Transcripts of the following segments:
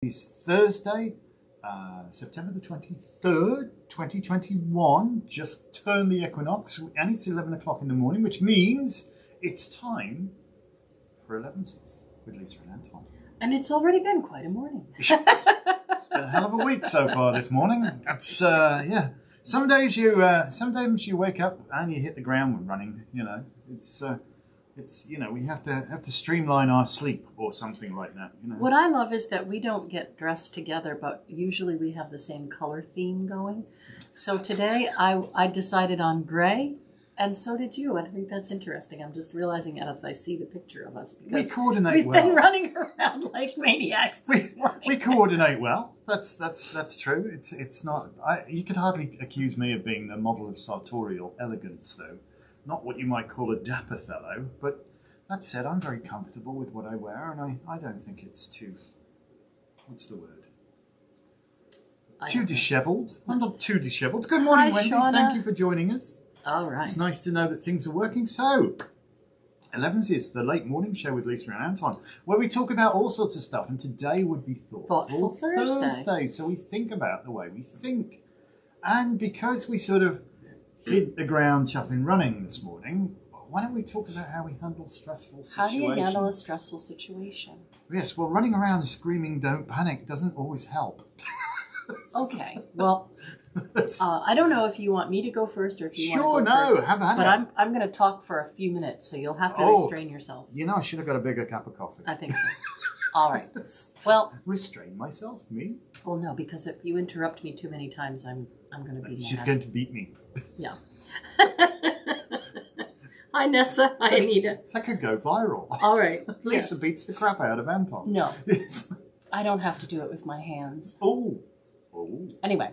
It's Thursday, September the 23rd, 2021. Just turned the equinox and it's 11 o'clock in the morning, which means it's time for Elevensies with Lisa and Anton. And it's already been quite a morning. It's been a hell of a week so far this morning. That's, yeah. Some days you wake up and you hit the ground running, you know. It's we have to streamline our sleep or something like that. You know? What I love is that we don't get dressed together, but usually we have the same color theme going. So today I decided on gray, and so did you. I think that's interesting. I'm just realizing it as I see the picture of us because we coordinate we've well. been running around like maniacs this morning. We coordinate well. That's true. It's not. You could hardly accuse me of being the model of sartorial elegance, though. Not what you might call a dapper fellow, but that said, I'm very comfortable with what I wear, and I don't think it's too, what's the word? Too dishevelled. I'm not too dishevelled. Good morning, Wendy. Shauna. Thank you for joining us. All right. It's nice to know that things are working. So, Elevensies, the late morning show with Lisa and Anton, where we talk about all sorts of stuff, and today would be Thoughtful Thursday. So we think about the way we think. And because we sort of hit the ground chuffing running this morning, why don't we talk about how we handle stressful situations? How do you handle a stressful situation? Yes, well, running around screaming "Don't panic" doesn't always help. Okay, well, I don't know if you want me to go first or if you want to go first. Sure, no, have at it. But I'm going to talk for a few minutes, so you'll have to restrain yourself. You know, I should have got a bigger cup of coffee. I think so. All right. Well, restrain myself, me? Well, no, because if you interrupt me too many times, I'm going to be mad. She's going to beat me. Yeah. Hi, Nessa. Hi, Anita. That could go viral. All right. Lisa beats the crap out of Anton. No. I don't have to do it with my hands. Oh. Anyway.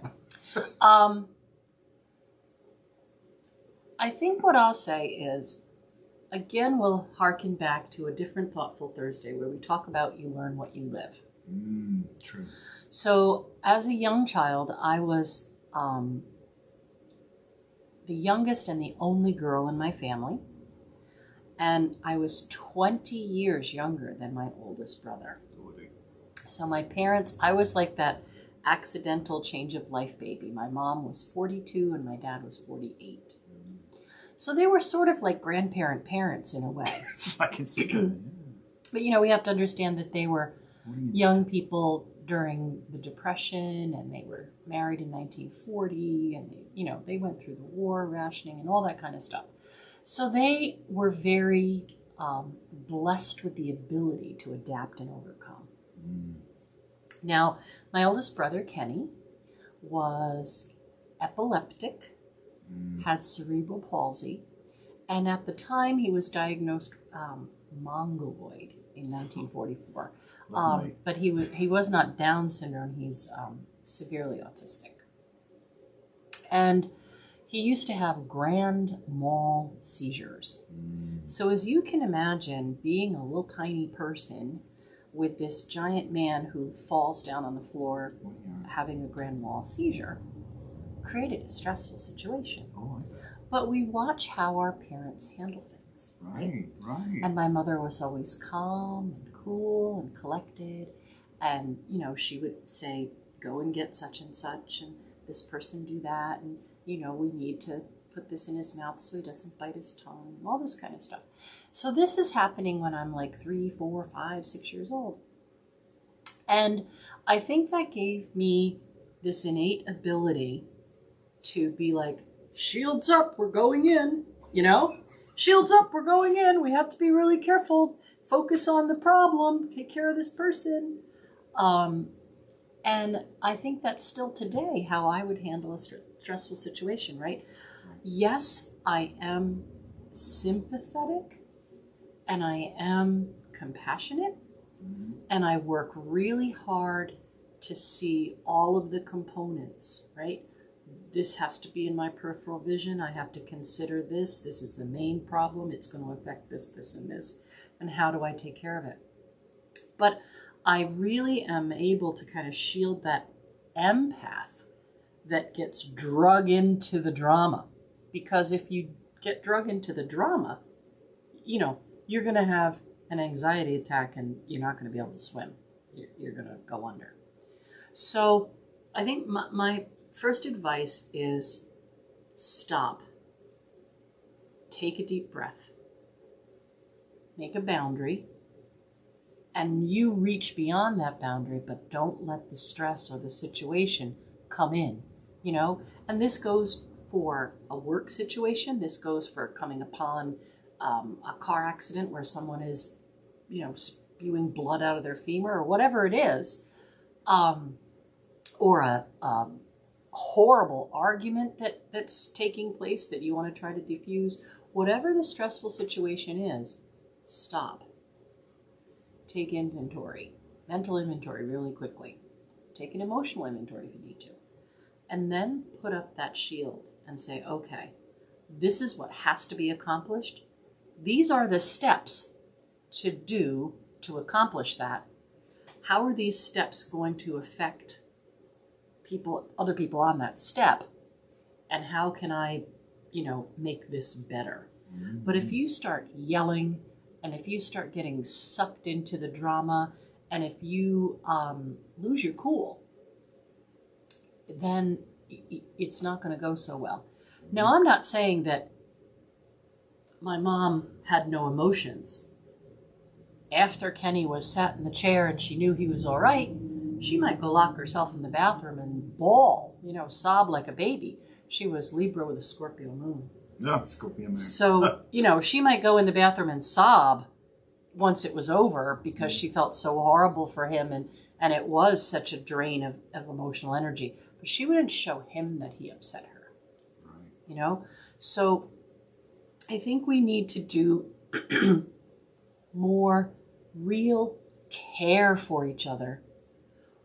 I think what I'll say is, again, we'll harken back to a different Thoughtful Thursday where we talk about you learn what you live. True. So as a young child, I was the youngest and the only girl in my family. And I was 20 years younger than my oldest brother. So my parents, I was like that accidental change of life baby. My mom was 42 and my dad was 48. So they were sort of like grandparent parents in a way. I can see that. But, we have to understand that they were young people during the Depression, and they were married in 1940, and they went through the war, rationing, and all that kind of stuff. So they were very blessed with the ability to adapt and overcome. Now, my oldest brother, Kenny, was epileptic, had cerebral palsy, and at the time he was diagnosed mongoloid in 1944. But he was not Down syndrome. He's severely autistic. And he used to have grand mal seizures. So as you can imagine, being a little tiny person with this giant man who falls down on the floor having a grand mal seizure created a stressful situation. But we watch how our parents handle things. Right. And my mother was always calm and cool and collected. And, she would say, go and get such and such, and this person do that. And, we need to put this in his mouth so he doesn't bite his tongue, all this kind of stuff. So this is happening when I'm like 3, 4, 5, 6 years old. And I think that gave me this innate ability to be like, shields up, we're going in, Shields up, we're going in. We have to be really careful. Focus on the problem. Take care of this person. And I think that's still today how I would handle a stressful situation, right? Yes, I am sympathetic and I am compassionate and I work really hard to see all of the components, right? This has to be in my peripheral vision. I have to consider this. This is the main problem. It's going to affect this, this, and this. And how do I take care of it? But I really am able to kind of shield that empath that gets drug into the drama. Because if you get drug into the drama, you're going to have an anxiety attack and you're not going to be able to swim. You're going to go under. So I think my first advice is stop. Take a deep breath. Make a boundary. And you reach beyond that boundary, but don't let the stress or the situation come in, you know? And this goes for a work situation. This goes for coming upon a car accident where someone is, you know, spewing blood out of their femur or whatever it is. Or a horrible argument that's taking place that you want to try to diffuse. Whatever the stressful situation is, stop. Take inventory, mental inventory really quickly. Take an emotional inventory if you need to. And then put up that shield and say, okay, this is what has to be accomplished. These are the steps to do to accomplish that. How are these steps going to affect other people on that step? And how can I, you know, make this better? Mm-hmm. But if you start yelling, and if you start getting sucked into the drama, and if you lose your cool, then it's not going to go so well. Now, I'm not saying that my mom had no emotions. After Kenny was sat in the chair and she knew he was all right, she might go lock herself in the bathroom and bawl, you know, sob like a baby. She was Libra with a Scorpio moon. Yeah, Scorpio moon. So, you know, she might go in the bathroom and sob once it was over because she felt so horrible for him and it was such a drain of emotional energy. But she wouldn't show him that he upset her. Right. You know? So I think we need to do more real care for each other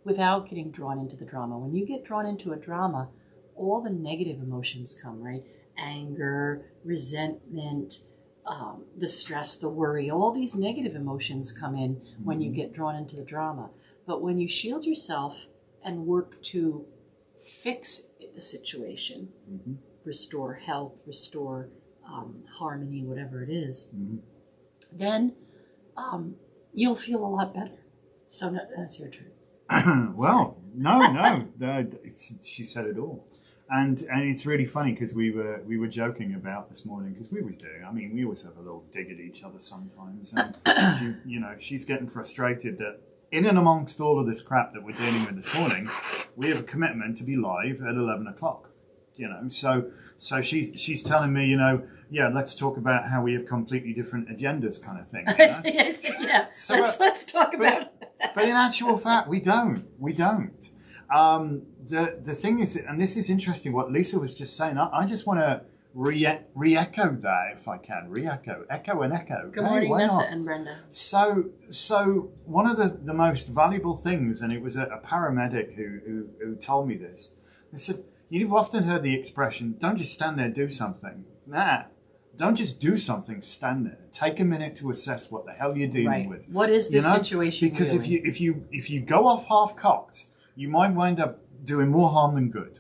without getting drawn into the drama. When you get drawn into a drama, all the negative emotions come, right? Anger, resentment, the stress, the worry, all these negative emotions come in when you get drawn into the drama. But when you shield yourself and work to fix the situation, restore health, restore harmony, whatever it is, then you'll feel a lot better. So that's your turn. Well, no, she said it all. And it's really funny because we were joking about this morning because we always do. I mean, we always have a little dig at each other sometimes. And she's getting frustrated that in and amongst all of this crap that we're dealing with this morning, we have a commitment to be live at 11 o'clock. You know, so she's telling me, let's talk about how we have completely different agendas, kind of thing. You know? Yes, yeah. So, let's talk about it. But in actual fact, we don't. The thing is, and this is interesting, what Lisa was just saying. I just want to re-echo that, if I can. Echo and echo. Good morning, Nessa and Brenda. So one of the most valuable things, and it was a paramedic who told me this. They said, you've often heard the expression, don't just stand there, do something. Nah, don't just do something, stand there. Take a minute to assess what the hell you're dealing with. What is this situation Because really? if you go off half-cocked, you might wind up doing more harm than good,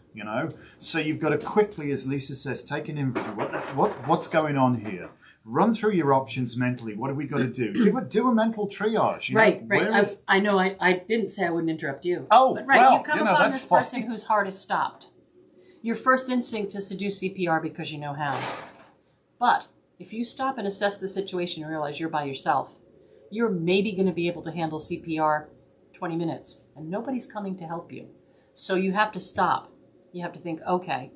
So you've got to quickly, as Lisa says, take an inventory. What's going on here? Run through your options mentally. What have we got to do? Do a mental triage. Right. I know I didn't say I wouldn't interrupt you. Oh, but right, well, you come upon this person whose heart is stopped. Your first instinct is to do CPR because you know how. But if you stop and assess the situation and realize you're by yourself, you're maybe going to be able to handle CPR 20 minutes and nobody's coming to help you. So you have to stop. You have to think, okay,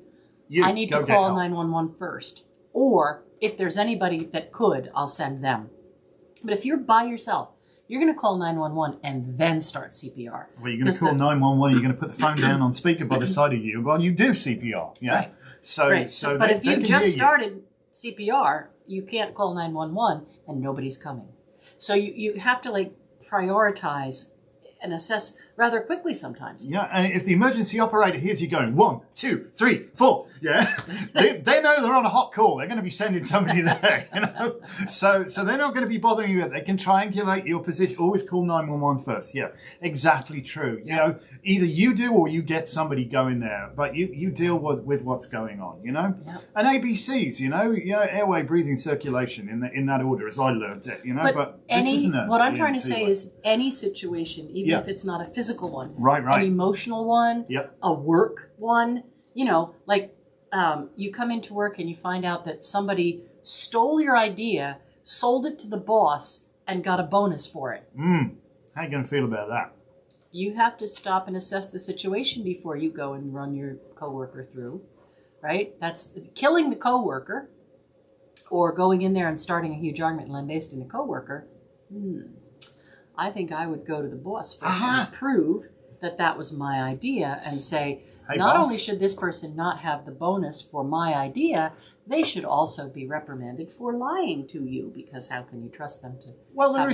I need to call 911 first. Or if there's anybody that could, I'll send them. But if you're by yourself, you're going to call 911 and then start CPR. Well, you're going to call 911, you're going to put the phone down on speaker by the side of you while you do CPR. Yeah. Right. So but if you just started CPR, you can't call 911 and nobody's coming. So you have to prioritize and assess rather quickly sometimes. Yeah, and if the emergency operator hears you going 1, 2, 3, 4, yeah, they know they're on a hot call. They're going to be sending somebody there, So they're not going to be bothering you. They can triangulate your position. Always call 911 first. Yeah, exactly true. Yeah. Either you do or you get somebody going there, but you deal with what's going on. Yeah. And ABCs. Airway, breathing, circulation in that order, as I learned it. But this isn't what I'm trying to say is any situation, even if it's not a physical physical one. Right. An emotional one. Yep. A work one. You know, like you come into work and you find out that somebody stole your idea, sold it to the boss, and got a bonus for it. How you going to feel about that? You have to stop and assess the situation before you go and run your coworker through, right? That's killing the coworker or going in there and starting a huge argument and lambasting the coworker. I think I would go to the boss first and prove that that was my idea and say, hey, not boss. only should this person not have the bonus for my idea, they should also be reprimanded for lying to you, because how can you trust them to have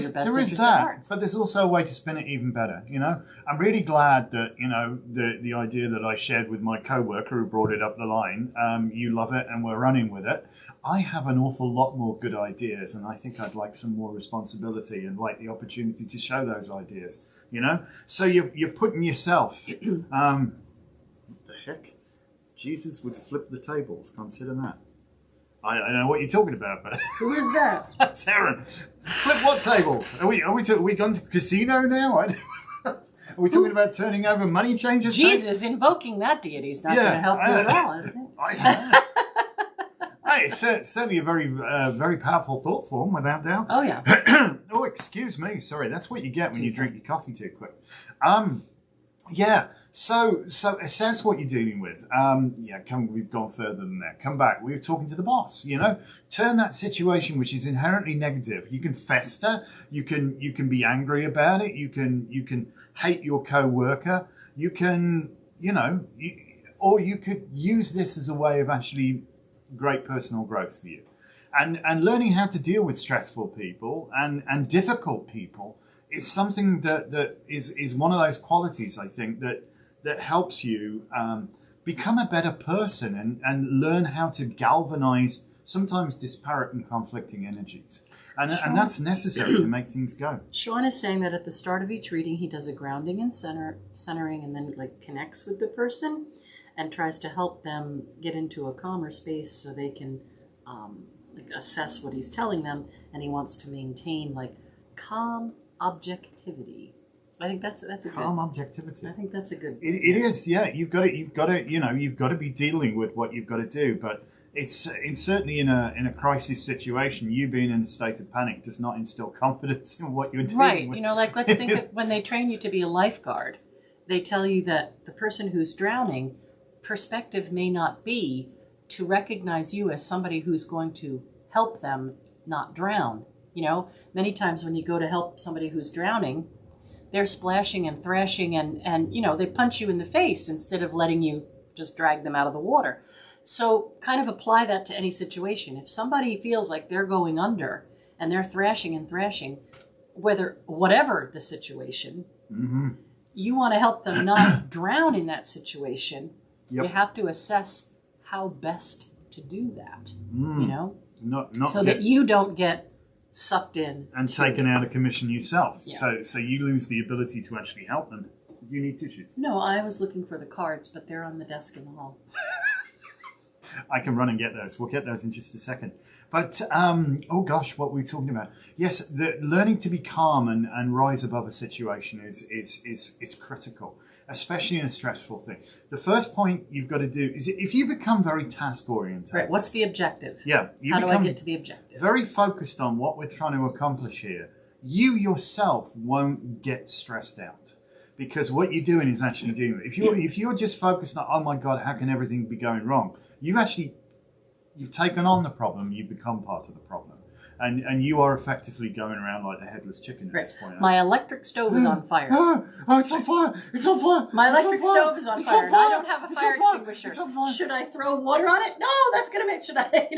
your best there is interest at that, heart? but there's also a way to spin it even better. You know, I'm really glad that the idea that I shared with my coworker who brought it up the line. You love it, and we're running with it. I have an awful lot more good ideas, and I think I'd like some more responsibility and like the opportunity to show those ideas. You know, so you're putting yourself. What the heck? Jesus would flip the tables. Consider that. I don't know what you're talking about, but Who is that? that's Aaron. Flip what tables? Are we gone to casino now? Are we talking about turning over money changers? Jesus, invoking that deity is not going to help you at all. Is it? Hey, it's certainly a very powerful thought form, without doubt. Oh, yeah. Oh, excuse me. Sorry, that's what you get when you drink your coffee too quick. Yeah. So assess what you're dealing with. We've gone further than that. Come back. We were talking to the boss. You know, turn that situation which is inherently negative. You can fester. You can be angry about it. You can hate your co-worker. You can, or you could use this as a way of actually great personal growth for you, and learning how to deal with stressful people and difficult people is something that is one of those qualities, I think, that helps you become a better person and learn how to galvanize sometimes disparate and conflicting energies. And that's necessary to make things go. Sean is saying that at the start of each reading, he does a grounding and centering, and then connects with the person and tries to help them get into a calmer space so they can assess what he's telling them. And he wants to maintain calm objectivity. I think that's a calm good, objectivity. I think that's a good. It is, yeah. You've got to be dealing with what you've got to do, but it's certainly in a crisis situation. You being in a state of panic does not instill confidence in what you're doing. Right. Let's think of when they train you to be a lifeguard. They tell you that the person who's drowning, perspective may not be to recognize you as somebody who's going to help them not drown. Many times when you go to help somebody who's drowning, they're splashing and thrashing and they punch you in the face instead of letting you just drag them out of the water. So kind of apply that to any situation. If somebody feels like they're going under and they're thrashing and thrashing, whatever the situation, you want to help them not drown in that situation. Yep. You have to assess how best to do that, Not so that you don't get sucked in and taken out of commission yourself. Yeah. So you lose the ability to actually help them. Do you need tissues? No, I was looking for the cards, but they're on the desk in the hall. I can run and get those. We'll get those in just a second. But, what were we talking about? Yes, the learning to be calm and rise above a situation is critical, especially in a stressful thing. The first point you've got to do is if you become very task-oriented. Right, what's the objective? Yeah. How do I get to the objective? Very focused on what we're trying to accomplish here. You yourself won't get stressed out. Because what you're doing is actually doing it. If you're just focused on, oh my God, how can everything be going wrong? You've taken on the problem. You've become part of the problem, and you are effectively going around like the headless chicken at this point. My electric stove is on fire. Oh, it's on fire! It's on fire! My electric stove is on fire, and I don't have a fire extinguisher. It's on fire. Should I throw water on it? No, that's gonna make. Should I?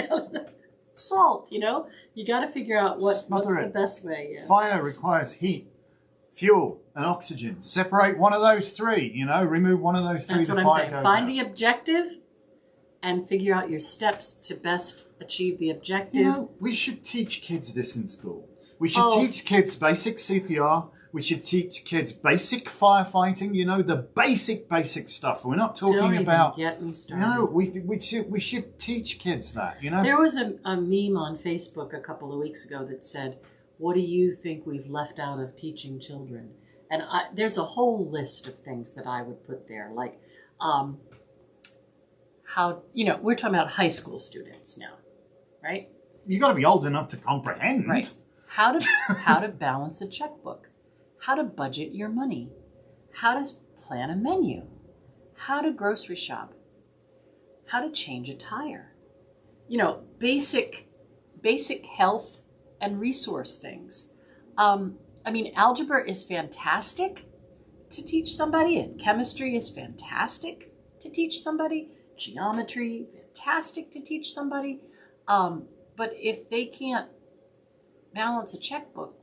Salt. You got to figure out what's the best way. Yeah. Fire requires heat, fuel, and oxygen. Separate one of those three. Remove one of those three. That's what I'm saying. Find the objective and figure out your steps to best achieve the objective. We should teach kids this in school. We should teach kids basic CPR. We should teach kids basic firefighting. The basic stuff. We're not talking about. Don't even get me started. We should teach kids that. There was a meme on Facebook a couple of weeks ago that said, "What do you think we've left out of teaching children?" And there's a whole list of things that I would put there, like how, we're talking about high school students now, right? You got to be old enough to comprehend. Right. How to balance a checkbook, how to budget your money, how to plan a menu, how to grocery shop, how to change a tire. Basic health and resource things. Algebra is fantastic to teach somebody, and chemistry is fantastic to teach somebody, geometry, fantastic to teach somebody. But if they can't balance a checkbook,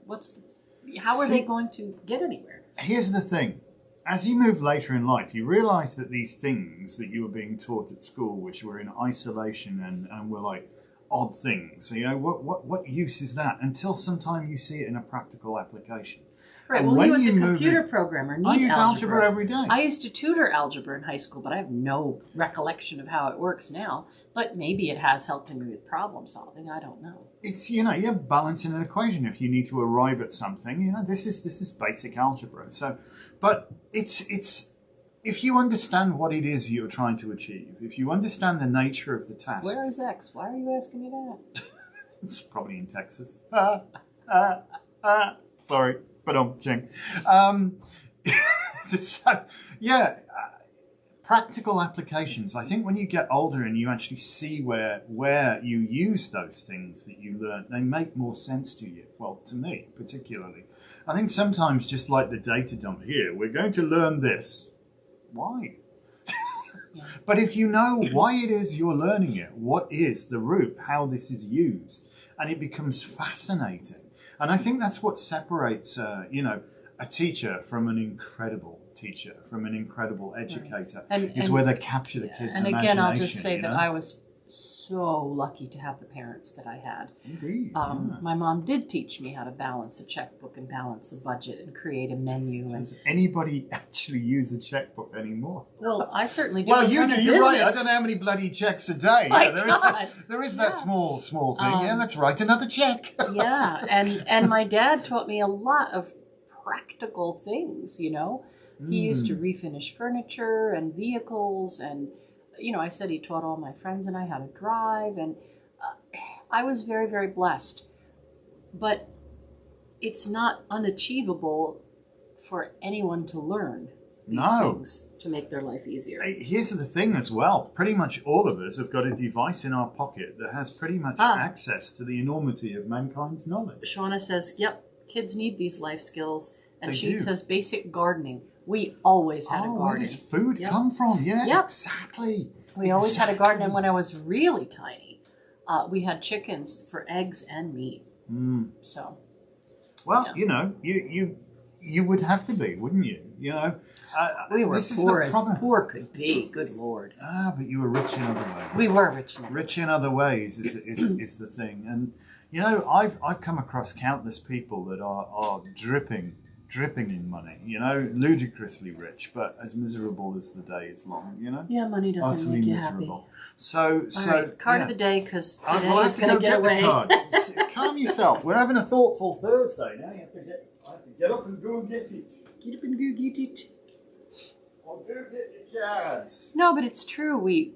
how are they going to get anywhere? Here's the thing. As you move later in life, you realize that these things that you were being taught at school, which were in isolation and were like odd things, what use is that until sometime you see it in a practical application? Right. Well, he was a computer programmer. I use algebra every day. I used to tutor algebra in high school, but I have no recollection of how it works now. But maybe it has helped me with problem solving. I don't know. It's you're balancing an equation if you need to arrive at something. This is basic algebra. So, but it's if you understand what it is you're trying to achieve, if you understand the nature of the task. Where is X? Why are you asking me that? It's probably in Texas. Sorry. But so, practical applications. I think when you get older and you actually see where you use those things that you learn, they make more sense to you. Well, to me, particularly. I think sometimes, just like the data dump here, we're going to learn this. Why? Yeah. But if you know why it is you're learning it, what is the root, how this is used, and it becomes fascinating. And I think that's what separates, a teacher from an incredible teacher, from an incredible educator, is where they capture the kids' imagination. And again, I'll just say that I was so lucky to have the parents that I had. Indeed. My mom did teach me how to balance a checkbook and balance a budget and create a menu. Does anybody actually use a checkbook anymore? Well, I certainly do. Well, you do. You're right. I don't know how many bloody checks a day. There is that small thing. Let's write another check. Yeah, and my dad taught me a lot of practical things. He used to refinish furniture and vehicles, and I said he taught all my friends and I how to drive, and I was very, very blessed. But it's not unachievable for anyone to learn these things to make their life easier. Here's the thing as well. Pretty much all of us have got a device in our pocket that has pretty much access to the enormity of mankind's knowledge. Shauna says, yep, kids need these life skills. And she says basic gardening. We always had a garden. Where does food come from? Yeah, exactly. We always had a garden, and when I was really tiny, we had chickens for eggs and meat. So, well, you would have to be, wouldn't you? We were poor as poor could be. Good Lord. But you were rich in other ways. We were rich in other ways. Rich in other ways is the thing, and I've come across countless people that are dripping in money, ludicrously rich, but as miserable as the day is long, Yeah, money doesn't make you happy. So, right, card of the day, because today is going to get away. Calm yourself. We're having a thoughtful Thursday now. I have to get up and go and get it. Get up and go get it. I'll go get the cards. No, but it's true. We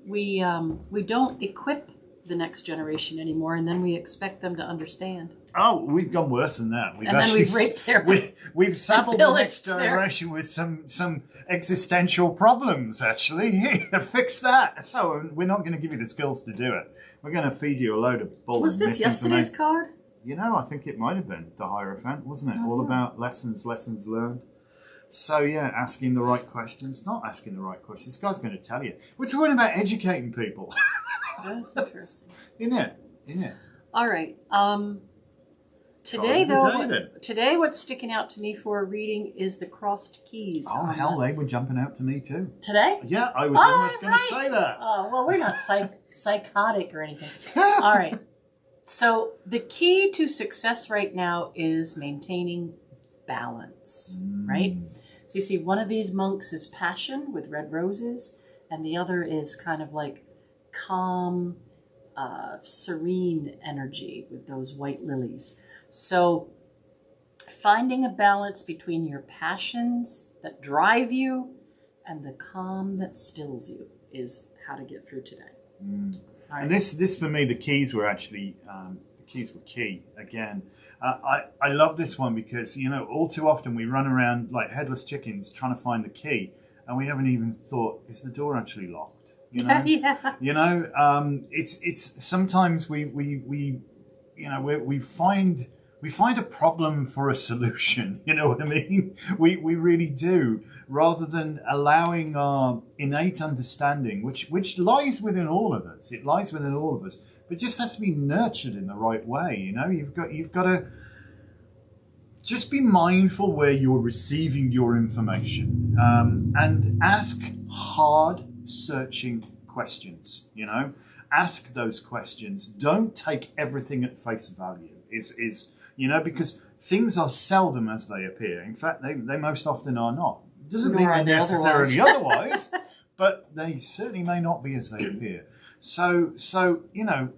don't equip the next generation anymore, and then we expect them to understand. Oh, we've gone worse than that. We've raped their we've saddled the next generation with some existential problems, actually. Fix that. Oh, we're not going to give you the skills to do it. We're going to feed you a load of bull. Was this yesterday's card? I think it might have been the Hierophant, wasn't it? All about lessons learned. So, asking the right questions, not asking the right questions. This guy's going to tell you. We're talking about educating people. That's interesting. Isn't it? All right. Today what's sticking out to me for a reading is the crossed keys. Oh, hell, they were jumping out to me too. Today? Yeah, I was almost going to say that. Oh, well, we're not psychotic or anything. All right. So the key to success right now is maintaining balance, right? So you see, one of these monks is passion with red roses, and the other is kind of like calm, serene energy with those white lilies. So Finding a balance between your passions that drive you and the calm that stills you is how to get through today. All right. And this for me, the keys were actually key again. I love this one because, you know, all too often we run around like headless chickens trying to find the key, and we haven't even thought, is the door actually locked? You know, Yeah. You know, it's sometimes we find a problem for a solution. You know what I mean? We really do, rather than allowing our innate understanding, which lies within all of us. It lies within all of us, but it just has to be nurtured in the right way. You know, you've got to just be mindful where you're receiving your information, and ask hard, searching questions. You know, ask those questions. Don't take everything at face value. You know, because things are seldom as they appear. In fact, they most often are not. Doesn't mean they're necessarily otherwise, but they certainly may not be as they appear. So you know,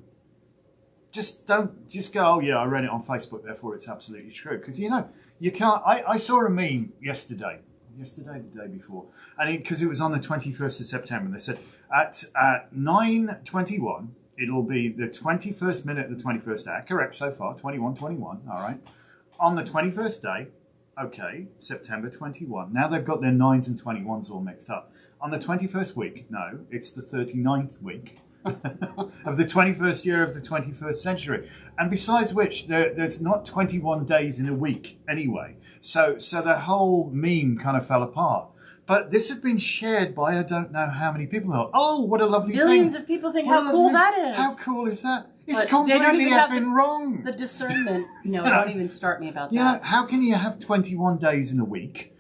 just don't go, oh yeah, I read it on Facebook, therefore it's absolutely true. Because, you know, you can't. I saw a meme yesterday, the day before, and because it was on the 21st of September, they said at 9:21. It'll be the 21st minute of the 21st hour. Correct so far, 21:21. All right. On the 21st day, okay, September 21. Now they've got their 9s and 21s all mixed up. On the 21st week, no, it's the 39th week of the 21st year of the 21st century. And besides which, there's not 21 days in a week anyway. So the whole meme kind of fell apart. But this has been shared by I don't know how many people. Oh, what a lovely Millions thing. of people think how cool that is. How cool is that? It's But completely effing wrong. The discernment. No, don't even start me about that. Yeah, how can you have 21 days in a week?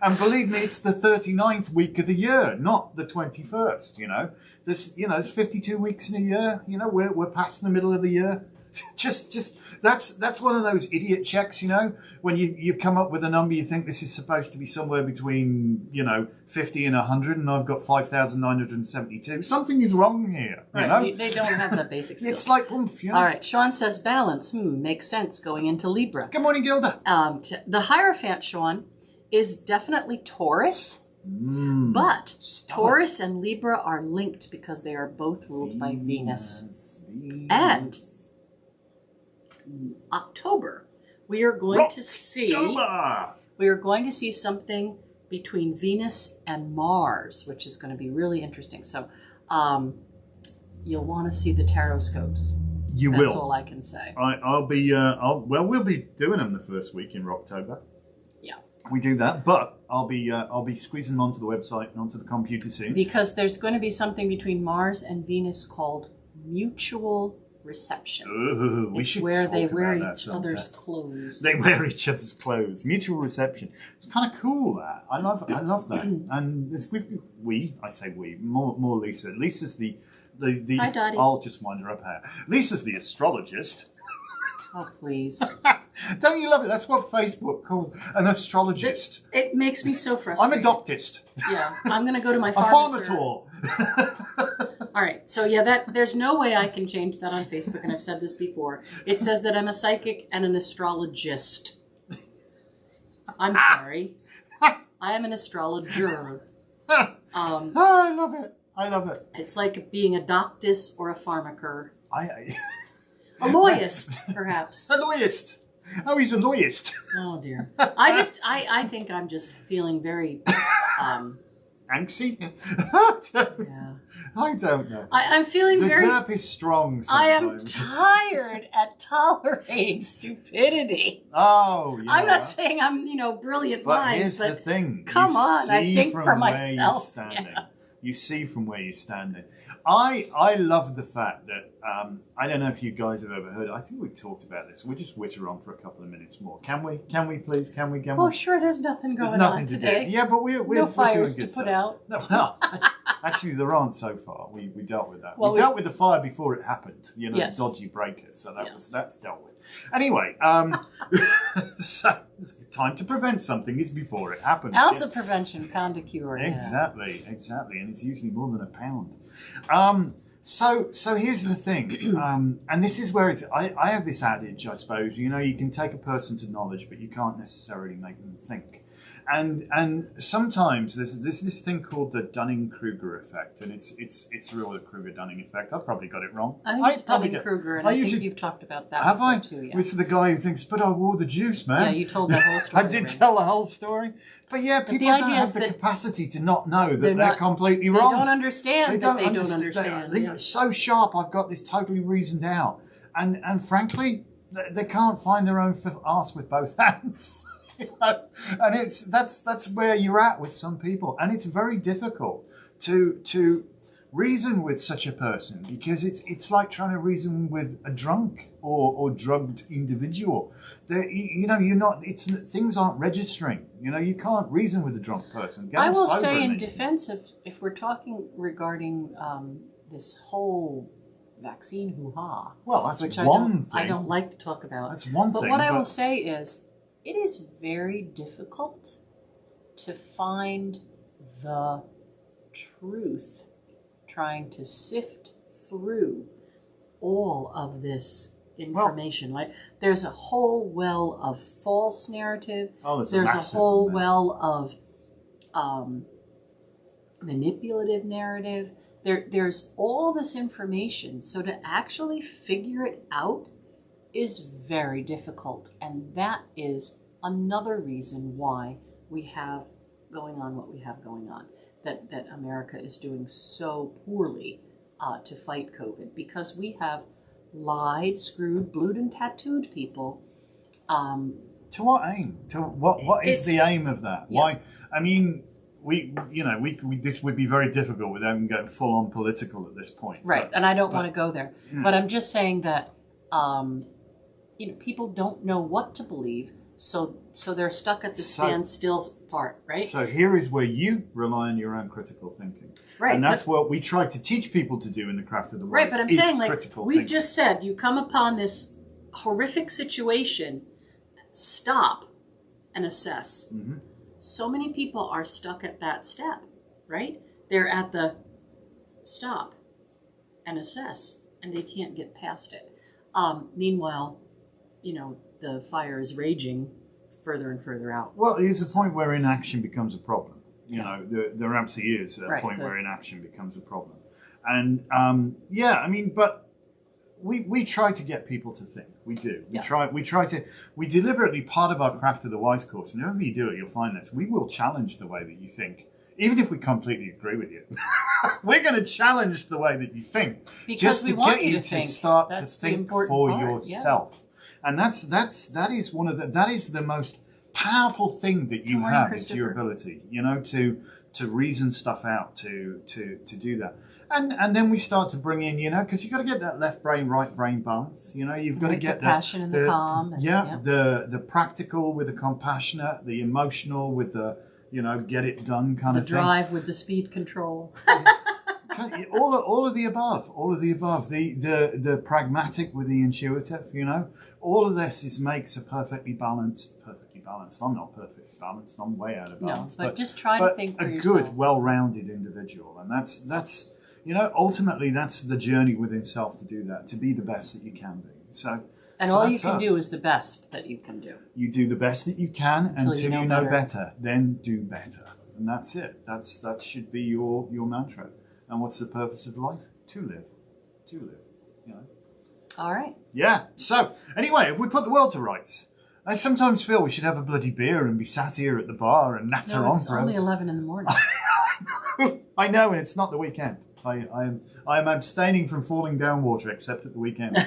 And believe me, it's the 39th week of the year, not the 21st, you know. There's 52 weeks in a year, you know, we're past the middle of the year. just that's one of those idiot checks, you know, when you come up with a number, you think this is supposed to be somewhere between, you know, 50 and 100, and I've got 5,972. Something is wrong here, you know? They don't have the basic skills. It's like oomph, you know? All right, Sean says balance. Makes sense going into Libra. Good morning, Gilda. The Hierophant, Sean, is definitely Taurus, but Taurus and Libra are linked because they are both ruled by Venus. And October, we are going to see something between Venus and Mars, which is going to be really interesting. So you'll want to see the tarot scopes. That's all I can say. We'll be doing them the first week in October. Yeah, we do that, but I'll be squeezing them onto the website and onto the computer soon. Because there's going to be something between Mars and Venus called mutual reception. Ooh, they wear each other's clothes. They wear each other's clothes. Mutual reception. It's kind of cool, that. I love that. And I say we, more Lisa. Lisa's the Hi, Daddy. I'll just wind her up here. Lisa's the astrologist. Oh, please. Don't you love it? That's what Facebook calls an astrologist. It makes me so frustrated. I'm a doctist. Yeah, I'm going to go to my a pharmacist. pharmator. All right, so yeah, there's no way I can change that on Facebook, and I've said this before. It says that I'm a psychic and an astrologist. I'm sorry. I am an astrologer. I love it. I love it. It's like being a doctus or a pharmacer. A lawyist, perhaps. A lawyist. Oh, he's a lawyist. Oh, dear. I think I'm just feeling very... Anxy? Yeah. I don't know. I'm feeling the very... The derp is strong sometimes. I am tired at tolerating stupidity. Oh, yeah. I'm not saying I'm, brilliant but mind, here's the thing. Come on, I think for myself. You see from where you're standing. I love the fact that, I don't know if you guys have ever heard, I think we've talked about this. We'll just witter on for a couple of minutes more. Can we please? Can we? Oh, sure, there's nothing going on today. Do. Yeah, but we're no fires doing to good put out. No, well, actually there aren't so far. We dealt with that. Well, we dealt with the fire before it happened, yes. Dodgy breakers. So that's dealt with. Anyway, so it's time to prevent something is before it happens. Ounce of prevention, pound of cure. Exactly. And it's usually more than a pound. So here's the thing, and this is where I have this adage, I suppose. You know, you can take a person to knowledge, but you can't necessarily make them think. And sometimes there's this thing called the Dunning-Kruger effect, and it's really the Kruger-Dunning effect. I've probably got it wrong. I think it's Dunning-Kruger, and I think you've talked about that have I? too. Yeah. Which is the guy who thinks, but I wore the juice, man. Yeah, you told that whole story. I did tell the whole story. But yeah, people don't have the capacity to not know that they're completely wrong. They don't understand they don't understand. They're so sharp, I've got this totally reasoned out. And frankly, they can't find their own arse with both hands. You know? And that's where you're at with some people. And it's very difficult to reason with such a person, because it's like trying to reason with a drunk or drugged individual. Things aren't registering. You know, you can't reason with a drunk person. I will say in defense of, if we're talking regarding this whole vaccine hoo-ha. Well, that's which one thing. I don't like to talk about. That's one thing. But what I will say is, it is very difficult to find the truth, trying to sift through all of this information. Like, there's a whole well of false narrative. There's a whole well of manipulative narrative. There's all this information. So to actually figure it out is very difficult. And that is another reason why we have going on what we have going on. That America is doing so poorly to fight COVID, because we have lied, screwed, blued, and tattooed people. To what aim? To what is the aim of that? Yeah. Why? I mean, we this would be very difficult without even getting full on political at this point. Right, and I don't want to go there. Yeah. But I'm just saying that people don't know what to believe. So they're stuck at the standstill part, right? So here is where you rely on your own critical thinking. Right. And that's what we try to teach people to do in the Craft of the Wise. Right, but I'm saying, like, we've just said, you come upon this horrific situation, stop and assess. Mm-hmm. So many people are stuck at that step, right? They're at the stop and assess, and they can't get past it. Meanwhile, the fire is raging further and further out. Well, there's a point where inaction becomes a problem. You know, there absolutely is a point where inaction becomes a problem. And, but we try to get people to think. We do. We deliberately, part of our Craft of the Wise course, and whenever you do it, you'll find this, we will challenge the way that you think. Even if we completely agree with you, we're going to challenge the way that you think. Because just to get you to think. start That's to think for yourself. Yeah. And that is the most powerful thing that you have, is your ability, to reason stuff out, to do that. And then we start to bring in, because you've got to get that left brain, right brain balance. You've got to get the passion and the calm. The practical with the compassionate, the emotional with the, get it done kind of thing. The drive with the speed control. all of the above. The pragmatic with the intuitive, all of this makes a perfectly balanced. I'm not perfectly balanced. I'm way out of balance. No, but just try to think for yourself. A good, well-rounded individual, and that's ultimately that's the journey within self, to do that, to be the best that you can be. And all you can do is the best that you can do. You do the best that you can until you know better. Then do better, and that's it. That should be your mantra. And what's the purpose of life? To live. All right. Yeah. So anyway, if we put the world to rights, I sometimes feel we should have a bloody beer and be sat here at the bar and natter on forever. It's only 11 in the morning. I know, and it's not the weekend. I am abstaining from falling down water, except at the weekend,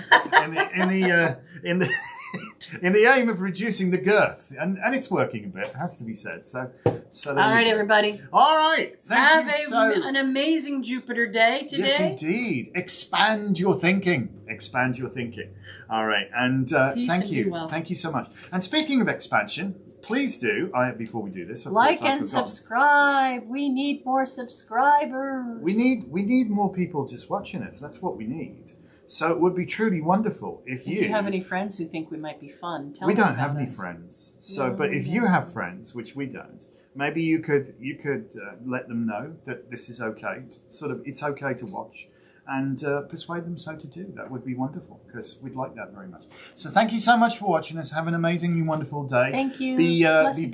in the aim of reducing the girth, and it's working a bit. It has to be said. So all right, everybody. All right. Thank you. Have an amazing Jupiter day today. Yes, indeed. Expand your thinking. All right, and thank you. Well. Thank you so much. And speaking of expansion, please do, before we do this, like and subscribe. We need more subscribers. We need more people just watching us. That's what we need. So it would be truly wonderful if you have any friends who think we might be fun, tell them. We don't have any friends. So, but if you have friends, which we don't, maybe you could let them know that this is okay. It's okay to watch. and persuade them so to do. That would be wonderful, because we'd like that very much. So thank you so much for watching us. Have an amazingly wonderful day. Thank you. Be blessed.